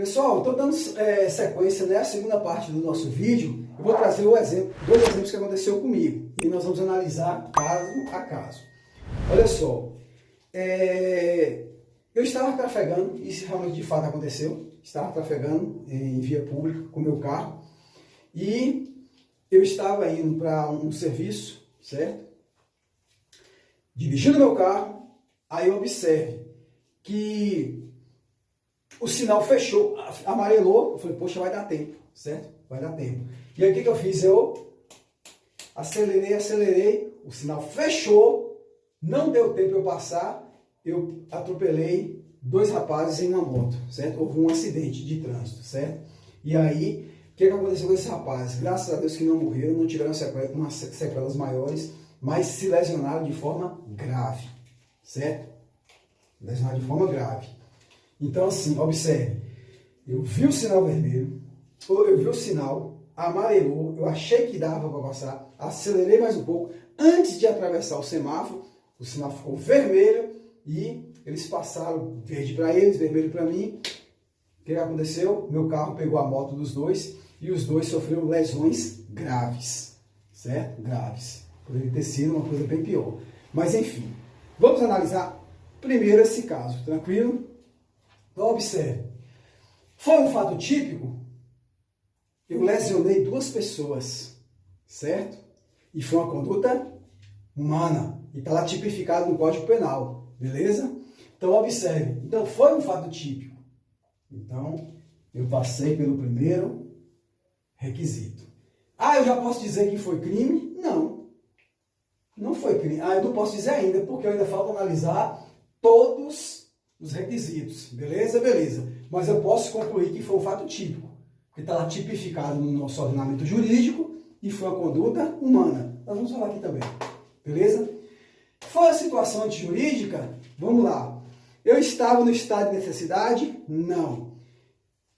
Pessoal, estou dando sequência, né, a segunda parte do nosso vídeo. Eu vou trazer dois exemplos que aconteceu comigo. E nós vamos analisar caso a caso. Olha só, eu estava trafegando, isso realmente de fato aconteceu. Estava trafegando em via pública com meu carro. E eu estava indo para um serviço, certo? Dirigindo meu carro, aí eu observe que o sinal fechou, amarelou, eu falei, poxa, vai dar tempo, certo? Vai dar tempo. E aí o que eu fiz? Eu acelerei, o sinal fechou, não deu tempo eu passar, eu atropelei dois rapazes em uma moto, certo? Houve um acidente de trânsito, certo? E aí, o que aconteceu com esses rapazes? Graças a Deus que não morreram, não tiveram sequelas maiores, mas se lesionaram de forma grave, certo? Lesionaram de forma grave. Então assim, observe, eu vi o sinal vermelho, eu vi o sinal, amarelou, eu achei que dava para passar, acelerei mais um pouco, antes de atravessar o semáforo, o sinal ficou vermelho e eles passaram, verde para eles, vermelho para mim. O que aconteceu? Meu carro pegou a moto dos dois e os dois sofreram lesões graves, certo? Graves. Poderia ter sido uma coisa bem pior. Mas enfim, vamos analisar primeiro esse caso, tranquilo? Então observe, foi um fato típico, eu lesionei duas pessoas, certo? E foi uma conduta humana, e está lá tipificado no Código Penal, beleza? Então observe, então foi um fato típico, então eu passei pelo primeiro requisito. Ah, eu já posso dizer que foi crime? Não, não foi crime. Ah, eu não posso dizer ainda, porque ainda falta analisar todos os requisitos, beleza? Beleza. Mas eu posso concluir que foi um fato típico, que está lá tipificado no nosso ordenamento jurídico e foi uma conduta humana. Nós vamos falar aqui também, beleza? Foi a situação antijurídica? Vamos lá. Eu estava no estado de necessidade? Não.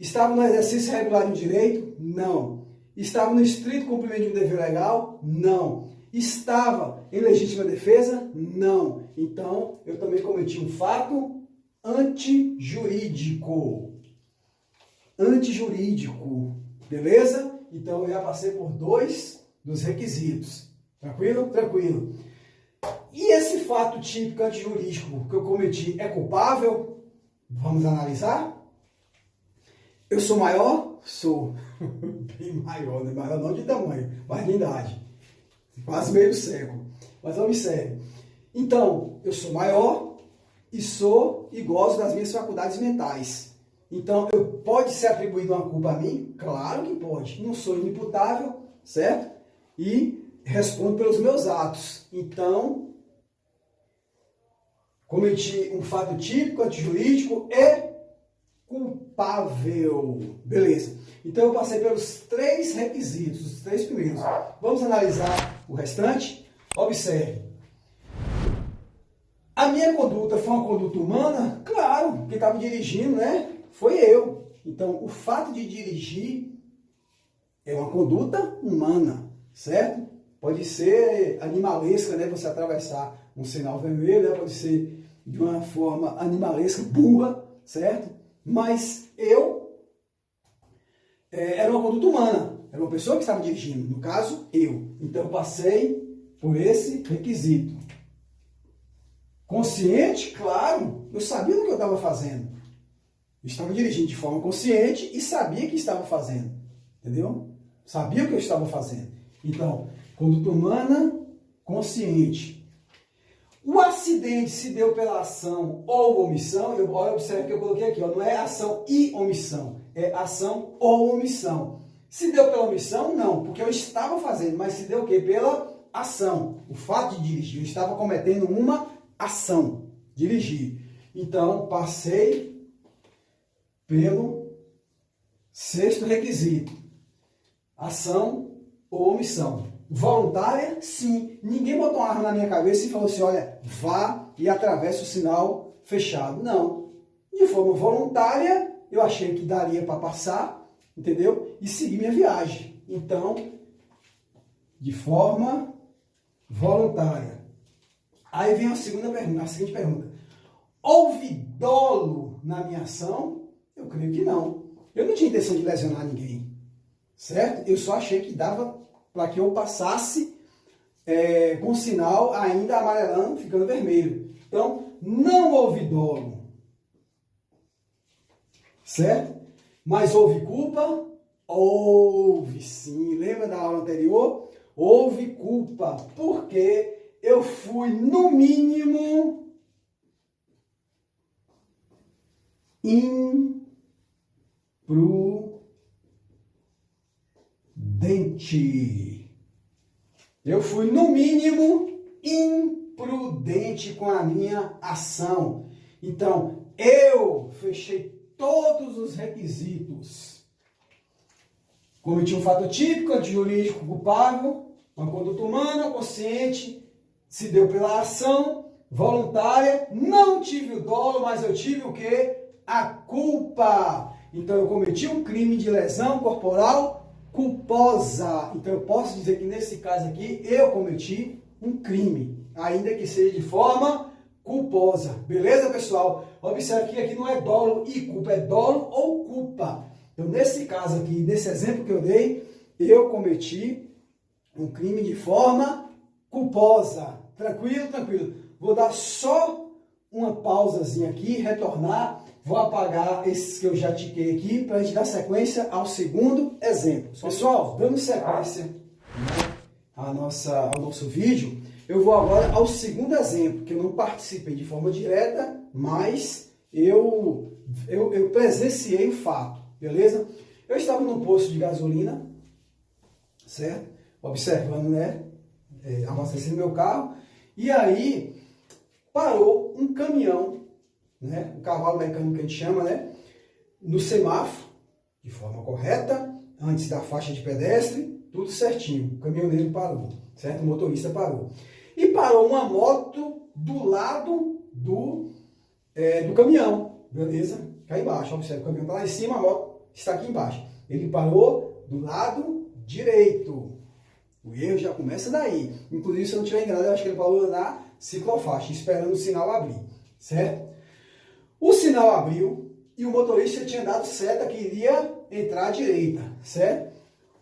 Estava no exercício regular de direito? Não. Estava no estrito cumprimento de um dever legal? Não. Estava em legítima defesa? Não. Então, eu também cometi um fato antijurídico. Antijurídico. Beleza? Então, eu já passei por dois dos requisitos. Tranquilo? Tranquilo. E esse fato típico antijurídico que eu cometi é culpável? Vamos analisar? Eu sou maior? Sou. Bem maior, né? Maior não de tamanho, mas de idade. Quase meio século. Mas observe. Então, eu sou maior e sou e gosto das minhas faculdades mentais. Então, pode ser atribuída uma culpa a mim? Claro que pode. Não sou inimputável, certo? E respondo pelos meus atos. Então, cometi um fato típico, antijurídico e culpável. Beleza. Então, eu passei pelos três requisitos, os três primeiros. Vamos analisar o restante? Observe. A minha conduta foi uma conduta humana? Claro, quem estava dirigindo, né? Foi eu. Então, o fato de dirigir é uma conduta humana, certo? Pode ser animalesca, né? Você atravessar um sinal vermelho, né? Pode ser de uma forma animalesca, burra, certo? Mas era uma conduta humana, era uma pessoa que estava dirigindo, no caso, eu. Então, eu passei por esse requisito. Consciente? Claro, eu sabia do que eu estava fazendo. Eu estava dirigindo de forma consciente e sabia o que estava fazendo, entendeu? Sabia o que eu estava fazendo. Então, conduta humana, consciente. O acidente se deu pela ação ou omissão, observe que eu coloquei aqui, ó, não é ação e omissão, é ação ou omissão. Se deu pela omissão, não, porque eu estava fazendo, mas se deu o quê? Pela ação. O fato de dirigir, eu estava cometendo uma ação, dirigir. Então, passei pelo sexto requisito, ação ou omissão. Voluntária? Sim. Ninguém botou uma arma na minha cabeça e falou assim, olha, vá e atravesse o sinal fechado. Não. De forma voluntária, eu achei que daria para passar, entendeu? E seguir minha viagem. Então, de forma voluntária. Aí vem a seguinte pergunta. Houve dolo na minha ação? Eu creio que não. Eu não tinha intenção de lesionar ninguém, certo? Eu só achei que dava para que eu passasse com o sinal ainda amarelando, ficando vermelho. Então, não houve dolo, certo? Mas houve culpa? Houve sim. Lembra da aula anterior? Houve culpa, porque eu fui, no mínimo, imprudente. Eu fui, no mínimo, imprudente com a minha ação. Então, eu fechei todos os requisitos. Cometi um fato típico, antijurídico culpável, uma conduta humana, consciente, se deu pela ação, voluntária, não tive o dolo, mas eu tive o quê? A culpa. Então eu cometi um crime de lesão corporal culposa. Então eu posso dizer que nesse caso aqui eu cometi um crime, ainda que seja de forma culposa. Beleza, pessoal? Observe que aqui não é dolo e culpa, é dolo ou culpa. Então, nesse caso aqui, nesse exemplo que eu dei, eu cometi um crime de forma culposa. Tranquilo? Tranquilo. Vou dar só uma pausazinha aqui, retornar. Vou apagar esses que eu já tiquei aqui para a gente dar sequência ao segundo exemplo. Pessoal, dando sequência ao nosso vídeo, eu vou agora ao segundo exemplo, que eu não participei de forma direta, mas eu presenciei o fato. Beleza? Eu estava num posto de gasolina, certo? Observando, né? Abastecendo meu carro. E aí, parou um caminhão, né? Um cavalo mecânico que a gente chama, né? No semáforo, de forma correta, antes da faixa de pedestre, tudo certinho. O caminhoneiro parou, certo? O motorista parou. E parou uma moto do lado do caminhão, beleza? Cá embaixo, observa, o caminhão está lá em cima, a moto está aqui embaixo. Ele parou do lado direito. O erro já começa daí. Inclusive, se eu não estiver enganado, eu acho que ele parou na ciclofaixa, esperando o sinal abrir, certo? O sinal abriu e o motorista tinha dado seta que iria entrar à direita, certo?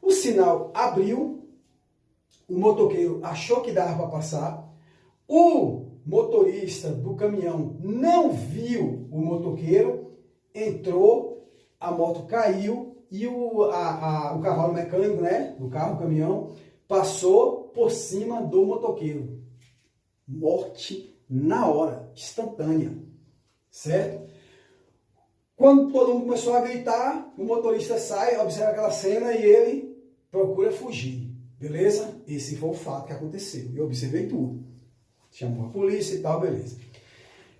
O sinal abriu, o motoqueiro achou que dava para passar, o motorista do caminhão não viu o motoqueiro, entrou, a moto caiu e o cavalo mecânico, né, do carro, o caminhão, passou por cima do motoqueiro. Morte na hora, instantânea, certo? Quando todo mundo começou a gritar, o motorista sai, observa aquela cena e ele procura fugir, beleza? Esse foi o fato que aconteceu. Eu observei tudo. Chamou a polícia e tal, beleza.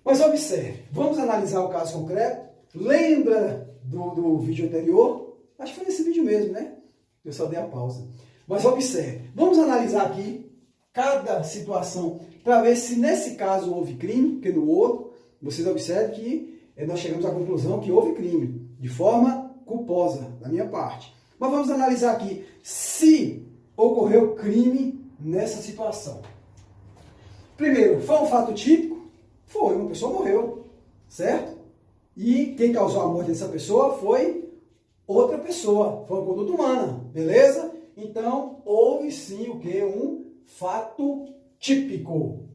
Mas observe, vamos analisar o caso concreto. Lembra do vídeo anterior? Acho que foi nesse vídeo mesmo, né? Eu só dei a pausa. Mas observe, vamos analisar aqui cada situação para ver se nesse caso houve crime, porque no outro, vocês observem que nós chegamos à conclusão que houve crime, de forma culposa, da minha parte. Mas vamos analisar aqui se ocorreu crime nessa situação. Primeiro, foi um fato típico? Foi, uma pessoa morreu, certo? E quem causou a morte dessa pessoa foi outra pessoa, foi uma conduta humana, beleza? Então, houve sim o que? Um fato típico,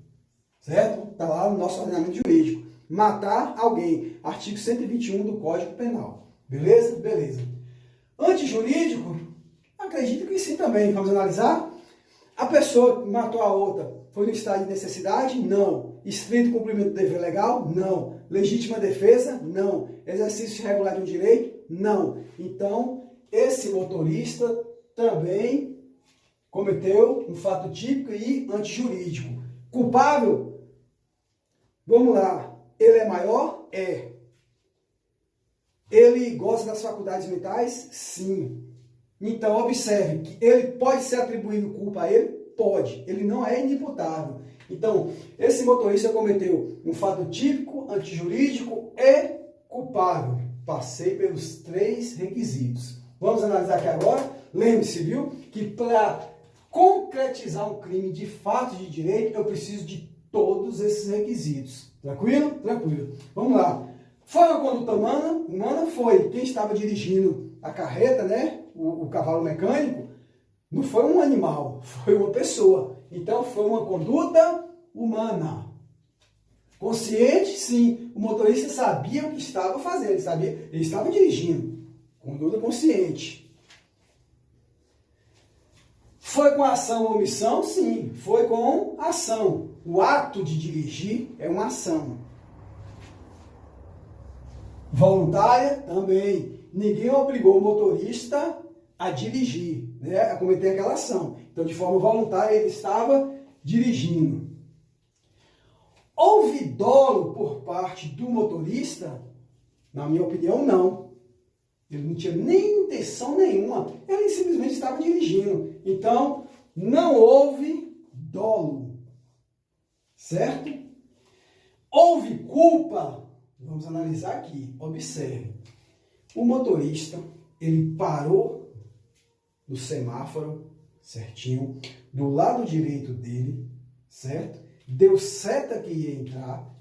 certo? Está lá no nosso ordenamento jurídico. Matar alguém, artigo 121 do Código Penal, beleza? Beleza. Antijurídico? Acredito que sim também, vamos analisar. A pessoa que matou a outra foi no estado de necessidade? Não. Estrito cumprimento do dever legal? Não. Legítima defesa? Não. Exercício irregular de um direito? Não. Então, esse motorista também cometeu um fato típico e antijurídico. Culpável? Vamos lá. Ele é maior? É. Ele goza das faculdades mentais? Sim. Então, observe que ele pode ser atribuído culpa a ele? Pode. Ele não é inimputável. Então, esse motorista cometeu um fato típico, antijurídico e culpável. Passei pelos 3 requisitos. Vamos analisar aqui agora. Lembre-se, viu, que para concretizar um crime de fato de direito, eu preciso de todos esses requisitos. Tranquilo? Tranquilo. Vamos lá. Foi uma conduta humana? Foi. Quem estava dirigindo a carreta, né? O cavalo mecânico, não foi um animal, foi uma pessoa. Então foi uma conduta humana. Consciente, sim. O motorista sabia o que estava fazendo, ele estava dirigindo. Conduta consciente. Foi com ação ou omissão? Sim, foi com ação. O ato de dirigir é uma ação. Voluntária? Também. Ninguém obrigou o motorista a dirigir, né? A cometer aquela ação. Então, de forma voluntária, ele estava dirigindo. Houve dolo por parte do motorista? Na minha opinião, não. Ele não tinha nem intenção nenhuma. Ele simplesmente estava dirigindo. Então, não houve dolo. Certo? Houve culpa? Vamos analisar aqui. Observe. O motorista, ele parou no semáforo, certinho, do lado direito dele, certo? Deu seta que ia entrar,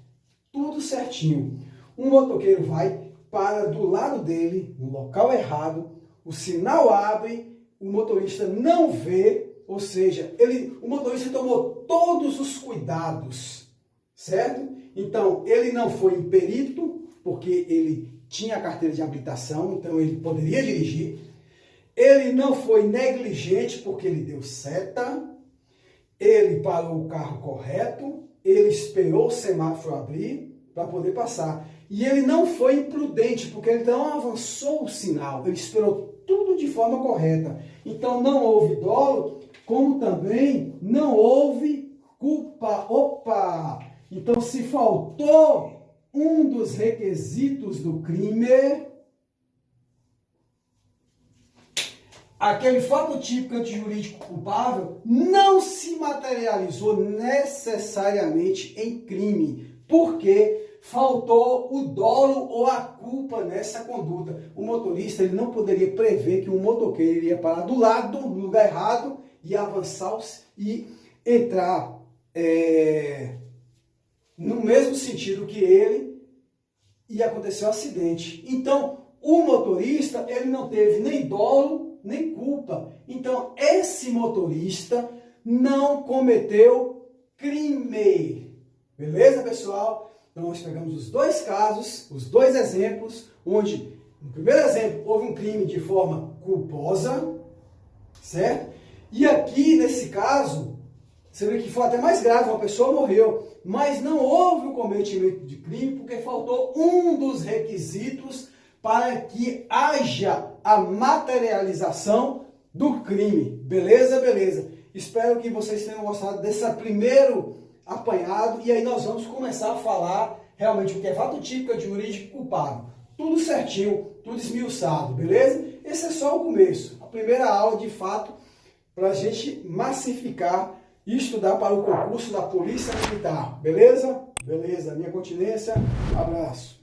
tudo certinho. Um motoqueiro vai, para do lado dele, no local errado, o sinal abre, o motorista não vê, ou seja, o motorista tomou todos os cuidados, certo? Então, ele não foi imperito, porque ele tinha a carteira de habilitação, então ele poderia dirigir. Ele não foi negligente, porque ele deu seta. Ele parou o carro correto, ele esperou o semáforo abrir para poder passar. E ele não foi imprudente, porque ele não avançou o sinal, ele esperou tudo de forma correta. Então não houve dolo, como também não houve culpa. Opa! Então se faltou um dos requisitos do crime, aquele fato típico antijurídico culpável não se materializou necessariamente em crime, porque faltou o dolo ou a culpa nessa conduta. O motorista ele não poderia prever que um motoqueiro iria parar do lado, no lugar errado, e avançar e entrar no mesmo sentido que ele, e aconteceu um acidente. Então, o motorista ele não teve nem dolo, nem culpa. Então, esse motorista não cometeu crime. Beleza, pessoal? Então, nós pegamos os dois casos, os dois exemplos, onde, no primeiro exemplo, houve um crime de forma culposa, certo? E aqui, nesse caso, você vê que foi até mais grave, uma pessoa morreu, mas não houve o cometimento de crime, porque faltou um dos requisitos para que haja a materialização do crime. Beleza? Beleza. Espero que vocês tenham gostado desse primeiro apanhado, e aí nós vamos começar a falar realmente o que é fato típico, jurídico culpável. Tudo certinho, tudo esmiuçado, beleza? Esse é só o começo, a primeira aula de fato, para a gente massificar e estudar para o concurso da Polícia Militar. Beleza? Beleza. Minha continência. Abraço.